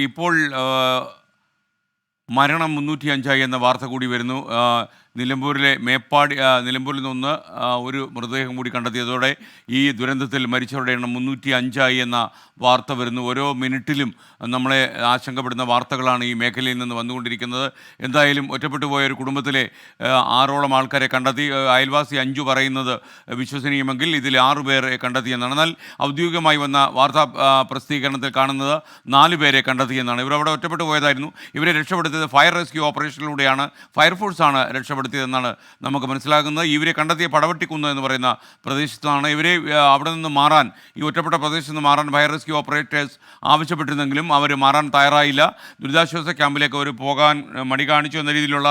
ഇപ്പോൾ മരണം 305 എന്ന വാർത്ത കൂടി വരുന്നു. നിലമ്പൂരിലെ മേപ്പാടി നിലമ്പൂരിൽ നിന്ന് ഒരു മൃതദേഹം കൂടി കണ്ടെത്തിയതോടെ ഈ ദുരന്തത്തിൽ മരിച്ചവരുടെ എണ്ണം 305 എന്ന വാർത്ത വരുന്നു. ഓരോ മിനിറ്റിലും നമ്മളെ ആശങ്കപ്പെടുന്ന വാർത്തകളാണ് ഈ മേഖലയിൽ നിന്ന് വന്നുകൊണ്ടിരിക്കുന്നത്. എന്തായാലും ഒറ്റപ്പെട്ടു പോയ ഒരു കുടുംബത്തിലെ 6ഓളം ആൾക്കാരെ കണ്ടെത്തി. അയൽവാസി അഞ്ചു പറയുന്നത് വിശ്വസനീയമെങ്കിൽ ഇതിൽ 6 പേരെ കണ്ടെത്തിയെന്നാണ്. എന്നാൽ ഔദ്യോഗികമായി വന്ന വാർത്താ പ്രസിദ്ധീകരണത്തിൽ കാണുന്നത് 4 പേരെ കണ്ടെത്തിയെന്നാണ്. ഇവരവിടെ ഒറ്റപ്പെട്ടു പോയതായിരുന്നു. ഇവരെ രക്ഷപ്പെടുത്തിയത് ഫയർ റെസ്ക്യൂ ഓപ്പറേഷനിലൂടെയാണ്. ഫയർഫോഴ്സാണ് രക്ഷപ്പെടുത്തിയതെന്നാണ് നമുക്ക് മനസ്സിലാകുന്നത്. ഇവരെ കണ്ടെത്തിയ പടവട്ടിക്കുന്ന് എന്ന് പറയുന്ന പ്രദേശത്താണ്. ഇവരെ അവിടെ നിന്ന് മാറാൻ, ഈ ഒറ്റപ്പെട്ട പ്രദേശത്ത് നിന്ന് മാറാൻ ഫയർ റെസ്ക്യൂ ഓപ്പറേറ്റേഴ്സ് ആവശ്യപ്പെട്ടിരുന്നെങ്കിലും അവർ മാറാൻ തയ്യാറായില്ല. ദുരിതാശ്വാസ ക്യാമ്പിലേക്ക് അവർ പോകാൻ മടി കാണിച്ചു എന്ന രീതിയിലുള്ള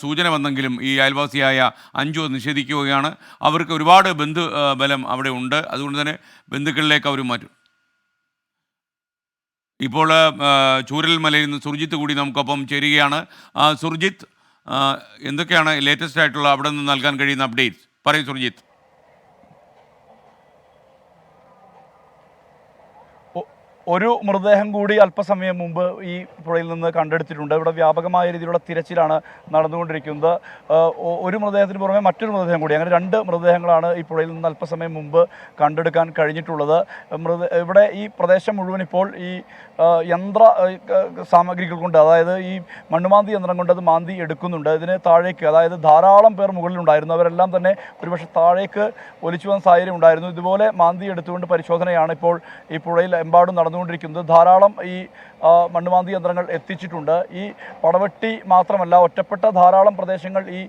സൂചന വന്നെങ്കിലും ഈ അയൽവാസിയായ അഞ്ചു നിഷേധിക്കുകയാണ്. അവർക്ക് ഒരുപാട് ബന്ധുബലം അവിടെ ഉണ്ട്. അതുകൊണ്ട് തന്നെ ബന്ധുക്കളിലേക്ക് അവർ മാറ്റും. ഇപ്പോൾ ചൂരൽമലയിൽ നിന്ന് സുർജിത്ത് കൂടി നമുക്കൊപ്പം ചേരുകയാണ്. സുർജിത്ത്, എന്തൊക്കെയാണ് ലേറ്റസ്റ്റ് ആയിട്ടുള്ള അവിടെ നിന്ന് നൽകാൻ കഴിയുന്ന അപ്ഡേറ്റ്സ്? പറയൂ സുർജിത്ത്. ഒരു മൃതദേഹം കൂടി അല്പസമയം മുമ്പ് ഈ പുഴയിൽ നിന്ന് കണ്ടെടുത്തിട്ടുണ്ട്. ഇവിടെ വ്യാപകമായ രീതിയിലുള്ള തിരച്ചിലാണ് നടന്നുകൊണ്ടിരിക്കുന്നത്. ഒരു മൃതദേഹത്തിന് പുറമെ മറ്റൊരു മൃതദേഹം കൂടി, അങ്ങനെ 2 മൃതദേഹങ്ങളാണ് ഈ പുഴയിൽ നിന്ന് അല്പസമയം മുമ്പ് കണ്ടെടുക്കാൻ കഴിഞ്ഞിട്ടുള്ളത്. ഇവിടെ ഈ പ്രദേശം മുഴുവൻ ഇപ്പോൾ ഈ യന്ത്ര സാമഗ്രികൾ കൊണ്ട്, അതായത് ഈ മണ്ണുമാന്തി യന്ത്രം കൊണ്ട് അത് മാന്തി എടുക്കുന്നുണ്ട്. ഇതിന് താഴേക്ക്, അതായത് ധാരാളം പേർ മുകളിലുണ്ടായിരുന്നു. അവരെല്ലാം തന്നെ ഒരുപക്ഷെ താഴേക്ക് ഒലിച്ചു വന്ന സാഹചര്യം ഉണ്ടായിരുന്നു. ഇതുപോലെ മാന്തി എടുത്തുകൊണ്ട് പരിശോധനയാണ് ഇപ്പോൾ ഈ പുഴയിൽ എമ്പാടും നടന്നുകൊണ്ടിരിക്കുന്നത്. ധാരാളം ഈ മണ്ണുമാന്തി യന്ത്രങ്ങൾ എത്തിച്ചിട്ടുണ്ട്. ഈ പടവെട്ടി മാത്രമല്ല, ഒറ്റപ്പെട്ട ധാരാളം പ്രദേശങ്ങൾ ഈ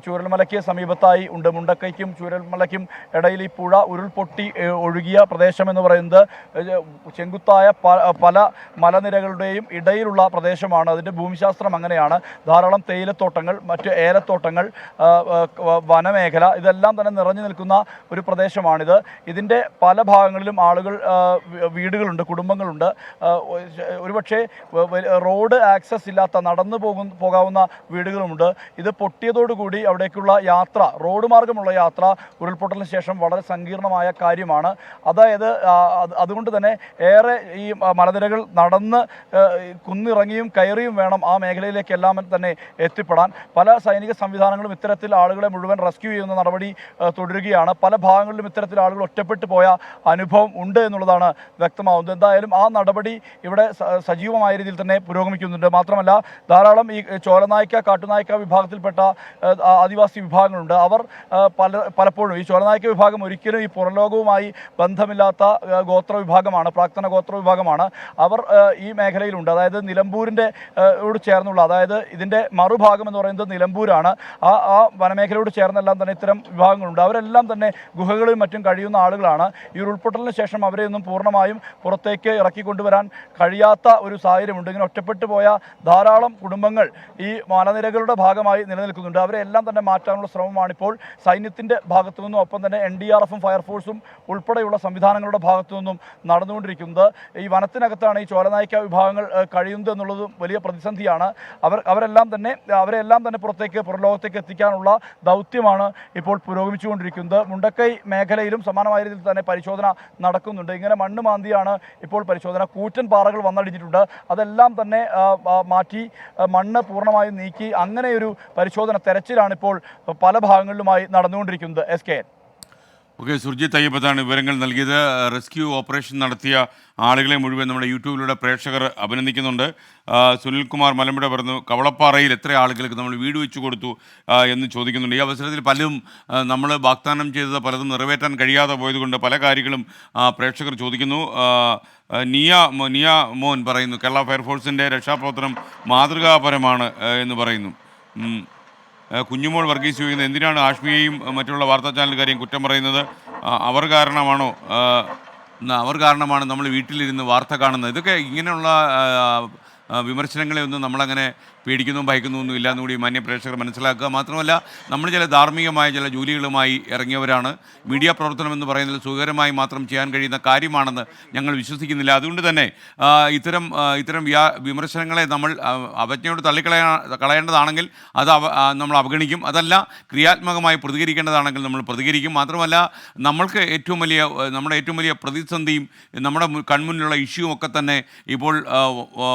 ചൂരൽമലയ്ക്ക് സമീപത്തായി ഉണ്ട്. മുണ്ടക്കൈക്കും ചൂരൽമലയ്ക്കും ഇടയിൽ ഈ പുഴ ഉരുൾപൊട്ടി ഒഴുകിയ പ്രദേശം എന്ന് പറയുന്നത് ചെങ്കുത്തായ പല മലനിരകളുടെയും ഇടയിലുള്ള പ്രദേശമാണ്. അതിൻ്റെ ഭൂമിശാസ്ത്രം അങ്ങനെയാണ്. ധാരാളം തേയിലത്തോട്ടങ്ങൾ, മറ്റ് ഏലത്തോട്ടങ്ങൾ, വനമേഖല, ഇതെല്ലാം തന്നെ നിറഞ്ഞു നിൽക്കുന്ന ഒരു പ്രദേശമാണിത്. ഇതിൻ്റെ പല ഭാഗങ്ങളിലും ആളുകൾ, വീടുകളുണ്ട്, കുടുംബങ്ങളുണ്ട്. ഒരുപക്ഷെ റോഡ് ആക്സസ് ഇല്ലാത്ത, നടന്നു പോകാവുന്ന വീടുകളുമുണ്ട്. ഇത് പൊട്ടിയതോടുകൂടി അവിടേക്കുള്ള യാത്ര, റോഡ് മാർഗമുള്ള യാത്ര ഉരുൾപൊട്ടലിന് ശേഷം വളരെ സങ്കീർണമായ കാര്യമാണ്. അതായത് അതുകൊണ്ട് തന്നെ ഏറെ ഈ മലനിരകൾ നടന്ന് കുന്നിറങ്ങിയും കയറിയും വേണം ആ മേഖലയിലേക്കെല്ലാം തന്നെ എത്തിപ്പെടാൻ. പല സൈനിക സംവിധാനങ്ങളും ഇത്തരത്തിൽ ആളുകളെ മുഴുവൻ റെസ്ക്യൂ ചെയ്യുന്ന നടപടി തുടരുകയാണ്. പല ഭാഗങ്ങളിലും ഇത്തരത്തിൽ ആളുകൾ ഒറ്റപ്പെട്ടു പോയ അനുഭവം ഉണ്ട് എന്നുള്ളതാണ് വ്യക്തമാവുന്നത്. എന്തായാലും ആ നടപടി ഇവിടെ സജീവമായ രീതിയിൽ തന്നെ പുരോഗമിക്കുന്നുണ്ട്. മാത്രമല്ല, ധാരാളം ഈ ചോലനായ്ക്ക, കാട്ടുനായ്ക്ക വിഭാഗത്തിൽപ്പെട്ട ആദിവാസി വിഭാഗങ്ങളുണ്ട്. അവർ പലപ്പോഴും ഈ ചോലനായ്ക്ക വിഭാഗം ഒരിക്കലും ഈ പുറംലോകവുമായി ബന്ധമില്ലാത്ത ഗോത്ര വിഭാഗമാണ്, പ്രാക്തന ഗോത്ര വിഭാഗമാണ്. അവർ ഈ മേഖലയിലുണ്ട്. അതായത് നിലമ്പൂരിൻ്റെ ോട് ചേർന്നുള്ള, അതായത് ഇതിൻ്റെ മറുഭാഗം എന്ന് പറയുന്നത് നിലമ്പൂരാണ്. ആ വനമേഖലയോട് ചേർന്നെല്ലാം തന്നെ ഇത്തരം വിഭാഗങ്ങളുണ്ട്. അവരെല്ലാം തന്നെ ഗുഹകളിൽ മറ്റും കഴിയുന്ന ആളുകളാണ്. ഈ ഉരുൾപൊട്ടലിന് ശേഷം അവരെയൊന്നും പൂർണ്ണമായും പുറത്തേക്ക് ഇറക്കിക്കൊണ്ടുവരാൻ കഴിയാത്ത ഒരു സാഹചര്യമുണ്ട്. ഇങ്ങനെ ഒറ്റപ്പെട്ടു പോയ ധാരാളം കുടുംബങ്ങൾ ഈ മലനിരകളുടെ ഭാഗമായി നിലനിൽക്കുന്നുണ്ട്. അവരെല്ലാം തന്നെ മാറ്റാനുള്ള ശ്രമമാണിപ്പോൾ സൈന്യത്തിൻ്റെ ഭാഗത്തു നിന്നും, ഒപ്പം തന്നെ NDRF-ഉം ഫയർഫോഴ്സും ഉൾപ്പെടെയുള്ള സംവിധാനങ്ങളുടെ ഭാഗത്തു നിന്നും നടന്നുകൊണ്ടിരിക്കുന്നത്. ഈ വനത്തിനകത്താണ് ഈ ചോലനായ്ക്ക വിഭാഗങ്ങൾ കഴിയുന്നത് എന്നുള്ളതും വലിയ പ്രതിസന്ധിയാണ്. അവരെല്ലാം തന്നെ പുറലോകത്തേക്ക് എത്തിക്കാനുള്ള ദൗത്യമാണ് ഇപ്പോൾ പുരോഗമിച്ചുകൊണ്ടിരിക്കുന്നത്. മുണ്ടക്കൈ മേഖലയിലും സമാനമായ രീതിയിൽ തന്നെ പരിശോധന നടക്കുന്നുണ്ട്. ഇങ്ങനെ മണ്ണ് മാന്തിയാണ് ഇപ്പോൾ പരിശോധന. കൂറ്റൻ പാറകൾ വന്നടിഞ്ഞിട്ടുണ്ട്. അതെല്ലാം തന്നെ മാറ്റി മണ്ണ് പൂർണ്ണമായും നീക്കി അങ്ങനെയൊരു പരിശോധന, തെരച്ചിലാണ് ഇപ്പോൾ പല ഭാഗങ്ങളിലുമായി നടന്നുകൊണ്ടിരിക്കുന്നത്. SK. ഓക്കെ, സുർജിത്ത് അയ്യപ്പത്താണ് വിവരങ്ങൾ നൽകിയത്. റെസ്ക്യൂ ഓപ്പറേഷൻ നടത്തിയ ആളുകളെ മുഴുവൻ നമ്മുടെ യൂട്യൂബിലൂടെ പ്രേക്ഷകർ അഭിനന്ദിക്കുന്നുണ്ട്. സുനിൽകുമാർ മലമ്പുഴ പറഞ്ഞു, കവളപ്പാറയിൽ എത്ര ആളുകൾക്ക് നമ്മൾ വീട് വെച്ചു കൊടുത്തു എന്ന് ചോദിക്കുന്നുണ്ട്. ഈ അവസരത്തിൽ പലരും നമ്മൾ വാഗ്ദാനം ചെയ്തത് പലതും നിറവേറ്റാൻ കഴിയാതെ പോയതുകൊണ്ട് പല കാര്യങ്ങളും പ്രേക്ഷകർ ചോദിക്കുന്നു. നിയ മോൻ പറയുന്നു, കേരള ഫയർഫോഴ്സിൻ്റെ രക്ഷാപ്രവർത്തനം മാതൃകാപരമാണ് എന്ന് പറയുന്നു. കുഞ്ഞുമോൾ വർഗീസ് ചോദിക്കുന്നത്, എന്തിനാണ് ആഷ്മിയെയും മറ്റുള്ള വാർത്താ ചാനലുകാരെയും കുറ്റം പറയുന്നത്? അവർ കാരണമാണ് നമ്മൾ വീട്ടിലിരുന്ന് വാർത്ത കാണുന്നത്. ഇതൊക്കെ ഇങ്ങനെയുള്ള വിമർശനങ്ങളെ ഒന്നും നമ്മളങ്ങനെ പേടിക്കുന്നതും ഭയക്കുന്നതൊന്നും ഇല്ല എന്നുകൂടി മാന്യ പ്രേക്ഷകർ മനസ്സിലാക്കുക. മാത്രമല്ല നമ്മൾ ചില ധാർമ്മികമായ ചില ജോലികളുമായി ഇറങ്ങിയവരാണ്. മീഡിയ പ്രവർത്തനം എന്ന് പറയുന്നത് സുഖകരമായി മാത്രം ചെയ്യാൻ കഴിയുന്ന കാര്യമാണെന്ന് ഞങ്ങൾ വിശ്വസിക്കുന്നില്ല. അതുകൊണ്ട് തന്നെ ഇത്തരം വിമർശനങ്ങളെ നമ്മൾ അവജ്ഞയോട് കളയേണ്ടതാണെങ്കിൽ അത് നമ്മൾ അവഗണിക്കും. അതല്ല, ക്രിയാത്മകമായി പ്രതികരിക്കേണ്ടതാണെങ്കിൽ നമ്മൾ പ്രതികരിക്കും. മാത്രമല്ല, നമ്മുടെ ഏറ്റവും വലിയ പ്രതിസന്ധിയും നമ്മുടെ കൺമുന്നിലുള്ള ഇഷ്യൂവും ഒക്കെ തന്നെ ഇപ്പോൾ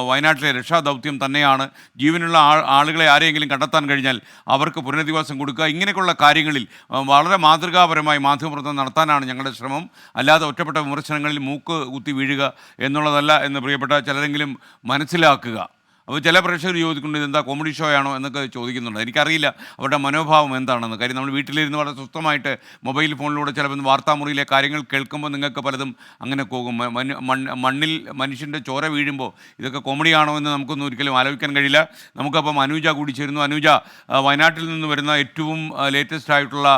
വയനാട്ടിലെ രക്ഷാദൗത്യം തന്നെയാണ്. ജീവനുള്ള ആളുകളെ ആരെയെങ്കിലും കണ്ടെത്താൻ കഴിഞ്ഞാൽ അവർക്ക് പുനരധിവാസം കൊടുക്കുക. ഇങ്ങനെയൊക്കെയുള്ള കാര്യങ്ങളിൽ വളരെ മാതൃകാപരമായി മാധ്യമപ്രവർത്തനം നടത്താനാണ് ഞങ്ങളുടെ ശ്രമം. അല്ലാതെ ഒറ്റപ്പെട്ട വിമർശനങ്ങളിൽ മൂക്ക് കുത്തി വീഴുക എന്നുള്ളതല്ല എന്ന് പ്രിയപ്പെട്ട ചിലരെങ്കിലും മനസ്സിലാക്കുക. അപ്പോൾ ചില പ്രേക്ഷകർ ചോദിക്കുന്നുണ്ട്, ഇതെന്താ കോമഡി ഷോ ആണോ എന്നൊക്കെ ചോദിക്കുന്നുണ്ട്. എനിക്കറിയില്ല അവരുടെ മനോഭാവം എന്താണെന്ന്. കാര്യം നമ്മൾ വീട്ടിലിരുന്ന് വളരെ സ്വസ്ഥമായിട്ട് മൊബൈൽ ഫോണിലൂടെ ചിലപ്പോൾ വാർത്താമുറിയിലെ കാര്യങ്ങൾ കേൾക്കുമ്പോൾ നിങ്ങൾക്ക് പലതും അങ്ങനെ പോകും. മണ്ണിൽ മനുഷ്യൻ്റെ ചോര വീഴുമ്പോൾ ഇതൊക്കെ കോമഡി ആണോ എന്ന് നമുക്കൊന്നും ഒരിക്കലും ആലോചിക്കാൻ കഴിയില്ല. നമുക്കപ്പം അനുജ കൂടി ചേരുന്നു. അനുജ, വയനാട്ടിൽ നിന്ന് വരുന്ന ഏറ്റവും ലേറ്റസ്റ്റ് ആയിട്ടുള്ള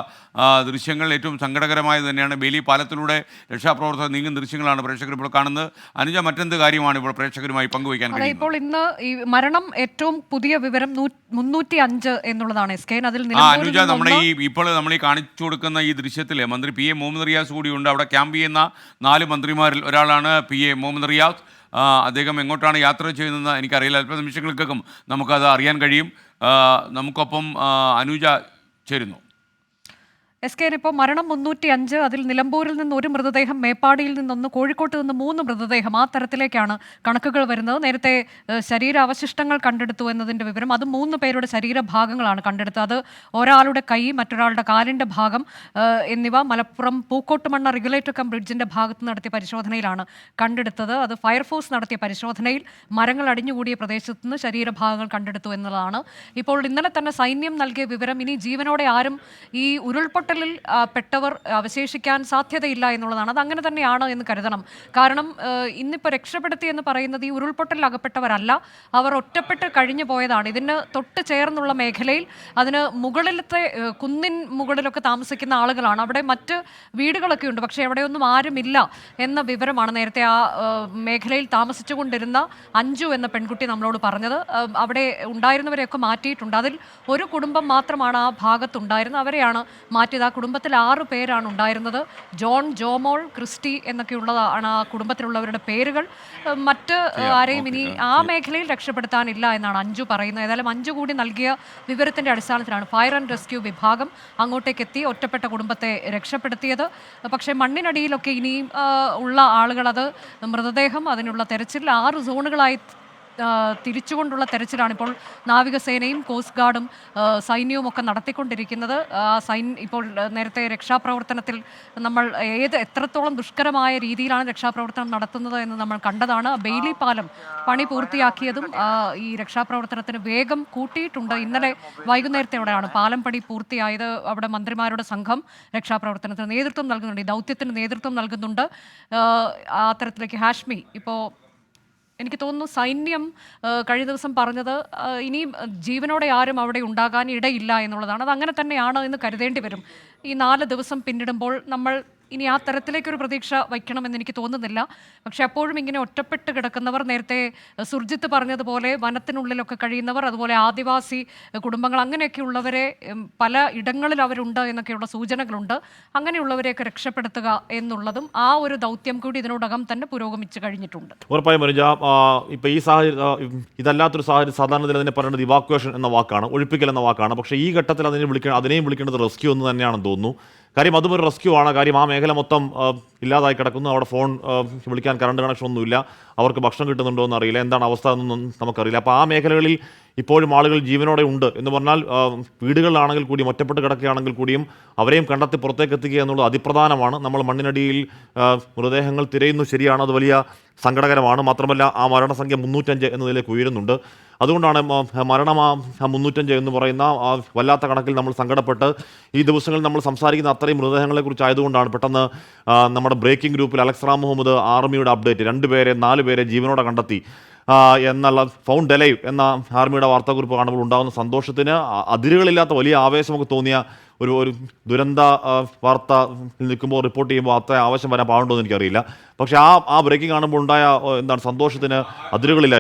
ദൃശ്യങ്ങൾ ഏറ്റവും സങ്കടകരമായത് തന്നെയാണ്. ബേലി പാലത്തിലൂടെ രക്ഷാപ്രവർത്തകർ നീങ്ങുന്ന ദൃശ്യങ്ങളാണ് പ്രേക്ഷകർ ഇപ്പോൾ കാണുന്നത്. അനുജ, മറ്റെന്ത് കാര്യമാണ് ഇപ്പോൾ പ്രേക്ഷകരുമായി പങ്കുവയ്ക്കാൻ കഴിയുന്നത്? ഇപ്പോൾ ഇന്ന് ഈ മരണം ഏറ്റവും പുതിയ വിവരം 305 എന്നുള്ളതാണ്. അനുജ, നമ്മുടെ ഇപ്പോൾ നമ്മൾ ഈ കാണിച്ചു കൊടുക്കുന്ന ഈ ദൃശ്യത്തിൽ മന്ത്രി പി എ മുഹമ്മദ് റിയാസ് കൂടിയുണ്ട്. അവിടെ ക്യാമ്പ് ചെയ്യുന്ന 4 മന്ത്രിമാരിൽ ഒരാളാണ് പി എ മുഹമ്മദ് റിയാസ്. അദ്ദേഹം എങ്ങോട്ടാണ് യാത്ര ചെയ്യുന്നതെന്ന് എനിക്കറിയില്ല. അല്പ നിമിഷങ്ങൾക്കകം നമുക്കത് അറിയാൻ കഴിയും. നമുക്കൊപ്പം അനുജ ചേരുന്നു. SK, ഇപ്പോൾ മരണം 305. അതിൽ നിലമ്പൂരിൽ നിന്ന് 1 മൃതദേഹം, മേപ്പാടിയിൽ നിന്നൊന്ന്, കോഴിക്കോട്ട് നിന്ന് 3 മൃതദേഹം. ആ തരത്തിലേക്കാണ് കണക്കുകൾ വരുന്നത്. നേരത്തെ ശരീരാവശിഷ്ടങ്ങൾ കണ്ടെടുത്തു എന്നതിൻ്റെ വിവരം, അത് 3 പേരുടെ ശരീരഭാഗങ്ങളാണ് കണ്ടെടുത്തത്. അത് ഒരാളുടെ കൈ, മറ്റൊരാളുടെ കാലിൻ്റെ ഭാഗം എന്നിവ മലപ്പുറം പൂക്കോട്ടുമണ്ണ റെഗുലേറ്റർ കം ബ്രിഡ്ജിൻ്റെ ഭാഗത്ത് നടത്തിയ പരിശോധനയിലാണ് കണ്ടെടുത്തത്. അത് ഫയർഫോഴ്സ് നടത്തിയ പരിശോധനയിൽ മരങ്ങൾ അടിഞ്ഞുകൂടിയ പ്രദേശത്ത് നിന്ന് ശരീരഭാഗങ്ങൾ കണ്ടെടുത്തു എന്നതാണ്. ഇപ്പോൾ ഇന്നലെ തന്നെ സൈന്യം നൽകിയ വിവരം, ഇനി ജീവനോടെ ആരും ഈ ഉരുൾപൊട്ടൽ പെട്ടവർ അവശേഷിക്കാൻ സാധ്യതയില്ല എന്നുള്ളതാണ്. അത് അങ്ങനെ തന്നെയാണ് എന്ന് കരുതണം. കാരണം ഇന്നിപ്പോൾ രക്ഷപ്പെടുത്തി എന്ന് പറയുന്നത് ഈ ഉരുൾപൊട്ടലിൽ അകപ്പെട്ടവരല്ല, അവർ ഒറ്റപ്പെട്ട് കഴിഞ്ഞു പോയതാണ്. ഇതിന് തൊട്ട് ചേർന്നുള്ള മേഖലയിൽ, അതിന് മുകളിലത്തെ കുന്നിൻ മുകളിലൊക്കെ താമസിക്കുന്ന ആളുകളാണ്. അവിടെ മറ്റ് വീടുകളൊക്കെ ഉണ്ട്, പക്ഷേ അവിടെയൊന്നും ആരുമില്ല എന്ന വിവരമാണ് നേരത്തെ ആ മേഖലയിൽ താമസിച്ചുകൊണ്ടിരുന്ന അഞ്ജു എന്ന പെൺകുട്ടി നമ്മളോട് പറഞ്ഞത്. അവിടെ ഉണ്ടായിരുന്നവരെയൊക്കെ മാറ്റിയിട്ടുണ്ട്. അതിൽ ഒരു കുടുംബം മാത്രമാണ് ആ ഭാഗത്തുണ്ടായിരുന്നത്. അവരെയാണ് മാറ്റിയത്. ആ കുടുംബത്തിൽ 6 പേരാണ് ഉണ്ടായിരുന്നത്. ജോൺ, ജോമോൾ, ക്രിസ്റ്റി എന്നൊക്കെയുള്ളതാണ് ആ കുടുംബത്തിലുള്ളവരുടെ പേരുകൾ. മറ്റ് ആരെയും ഇനി ആ മേഖലയിൽ രക്ഷപ്പെടുത്താനില്ല എന്നാണ് അഞ്ജു പറയുന്നത്. ഏതായാലും അഞ്ജു കൂടി നൽകിയ വിവരത്തിൻ്റെ അടിസ്ഥാനത്തിലാണ് ഫയർ ആൻഡ് റെസ്ക്യൂ വിഭാഗം അങ്ങോട്ടേക്ക് എത്തി ഒറ്റപ്പെട്ട കുടുംബത്തെ രക്ഷപ്പെടുത്തിയത്. പക്ഷേ മണ്ണിനടിയിലൊക്കെ ഇനിയും ഉള്ള ആളുകൾ, അത് മൃതദേഹം, അതിനുള്ള തെരച്ചിൽ 6 സോണുകളായി തിരിച്ചുകൊണ്ടുള്ള തെരച്ചിലാണ് ഇപ്പോൾ നാവികസേനയും കോസ്റ്റ് ഗാർഡും സൈന്യവും ഒക്കെ നടത്തിക്കൊണ്ടിരിക്കുന്നത്. ഇപ്പോൾ നേരത്തെ രക്ഷാപ്രവർത്തനത്തിൽ നമ്മൾ എത്രത്തോളം ദുഷ്കരമായ രീതിയിലാണ് രക്ഷാപ്രവർത്തനം നടത്തുന്നത് എന്ന് നമ്മൾ കണ്ടതാണ്. ബെയിലി പാലം പണി പൂർത്തിയാക്കിയതും ഈ രക്ഷാപ്രവർത്തനത്തിന് വേഗം കൂട്ടിയിട്ടുണ്ട്. ഇന്നലെ വൈകുന്നേരത്തോടെയാണ് പാലം പണി പൂർത്തിയായത്. അവിടെ മന്ത്രിമാരുടെ സംഘം രക്ഷാപ്രവർത്തനത്തിന് നേതൃത്വം നൽകുന്നുണ്ട്, ഈ ദൗത്യത്തിന് നേതൃത്വം നൽകുന്നുണ്ട്. ആ തരത്തിലേക്ക് ഹാഷ്മി, ഇപ്പോൾ എനിക്ക് തോന്നുന്നു സൈന്യം കഴിഞ്ഞ ദിവസം പറഞ്ഞത് ഇനിയും ജീവനോടെ ആരും അവിടെ ഉണ്ടാകാൻ ഇടയില്ല എന്നുള്ളതാണ്. അത് അങ്ങനെ തന്നെയാണ് എന്ന് കരുതേണ്ടി വരും. ഈ 4 ദിവസം പിന്നിടുമ്പോൾ നമ്മൾ ഇനി ആ തരത്തിലേക്കൊരു പ്രതീക്ഷ വയ്ക്കണമെന്ന് എനിക്ക് തോന്നുന്നില്ല. പക്ഷെ അപ്പോഴും ഇങ്ങനെ ഒറ്റപ്പെട്ട് കിടക്കുന്നവർ, നേരത്തെ സുർജിത്ത് പറഞ്ഞതുപോലെ വനത്തിനുള്ളിലൊക്കെ കഴിയുന്നവർ, അതുപോലെ ആദിവാസി കുടുംബങ്ങൾ, അങ്ങനെയൊക്കെയുള്ളവരെ പല ഇടങ്ങളിൽ അവരുണ്ട് എന്നൊക്കെയുള്ള സൂചനകളുണ്ട്. അങ്ങനെയുള്ളവരെയൊക്കെ രക്ഷപ്പെടുത്തുക എന്നുള്ളതും ആ ഒരു ദൗത്യം കൂടി ഇതിനോടകം തന്നെ പുരോഗമിച്ചു കഴിഞ്ഞിട്ടുണ്ട്. ഉറപ്പായും അനുജ, ഇപ്പോൾ ഈ സാഹചര്യം, ഇതല്ലാത്തൊരു സാഹചര്യം സാധാരണ അതിനെ പറയുന്നത് ഇവാക്വേഷൻ എന്ന വാക്കാണ്, ഒഴിപ്പിക്കൽ എന്ന വാക്കാണ്. പക്ഷേ ഈ ഘട്ടത്തിൽ അതിനെയും വിളിക്കേണ്ടത് റെസ്ക്യൂ എന്ന് തന്നെയാണെന്ന് തോന്നുന്നു. കാര്യം അതും ഒരു റെസ്ക്യൂ ആണ്. കാര്യം ആ മേഖല മൊത്തം ഇല്ലാതായി കിടക്കുന്നു. അവിടെ ഫോൺ വിളിക്കാൻ കറണ്ട് കണക്ഷൻ ഒന്നുമില്ല, അവർക്ക് ഭക്ഷണം കിട്ടുന്നുണ്ടോ എന്ന് അറിയില്ല, എന്താണ് അവസ്ഥ എന്നൊന്നും നമുക്കറിയില്ല. അപ്പോൾ ആ മേഖലകളിൽ ഇപ്പോഴും ആളുകൾ ജീവനോടെ ഉണ്ട് എന്ന് പറഞ്ഞാൽ വീടുകളിലാണെങ്കിൽ കൂടിയും ഒറ്റപ്പെട്ട് കിടക്കുകയാണെങ്കിൽ കൂടിയും അവരെയും കണ്ടെത്തി പുറത്തേക്ക് എത്തിക്കുക എന്നുള്ളത് അതിപ്രധാനമാണ്. നമ്മൾ മണ്ണിനടിയിൽ മൃതദേഹങ്ങൾ തിരയുന്നു, ശരിയാണ്, അത് വലിയ സങ്കടകരമാണ്. മാത്രമല്ല ആ മരണസംഖ്യ 305 എന്നതിലേക്ക് ഉയരുന്നുണ്ട്. അതുകൊണ്ടാണ് മരണം 305 എന്ന് പറയുന്ന വല്ലാത്ത കണക്കിൽ നമ്മൾ സങ്കടപ്പെട്ട് ഈ ദിവസങ്ങളിൽ നമ്മൾ സംസാരിക്കുന്ന അത്രയും മൃതദേഹങ്ങളെക്കുറിച്ച് ആയതുകൊണ്ടാണ് പെട്ടെന്ന് നമ്മുടെ ബ്രേക്കിംഗ് ഗ്രൂപ്പിൽ അലക്സ് റാം മുഹമ്മദ് ആർമിയുടെ അപ്ഡേറ്റ് 4 പേരെ ജീവനോടെ കണ്ടെത്തി എന്നുള്ള ഫൗണ്ട് അലൈവ് എന്ന ആർമിയുടെ വാർത്താക്കുറിപ്പ് കാണുമ്പോൾ ഉണ്ടാകുന്ന സന്തോഷത്തിന് അതിരുകളില്ലാത്ത വലിയ ആവേശമൊക്കെ തോന്നിയ ഒരു ദുരന്ത വാർത്ത നിൽക്കുമ്പോൾ റിപ്പോർട്ട് ചെയ്യുമ്പോൾ അത്ര ആവശ്യം വരാൻ പാടുണ്ടോ എന്ന് എനിക്കറിയില്ല. പക്ഷേ ആ ബ്രേക്കിംഗ് കാണുമ്പോൾ ഉണ്ടായ സന്തോഷത്തിന് അതിരുകളില്ല.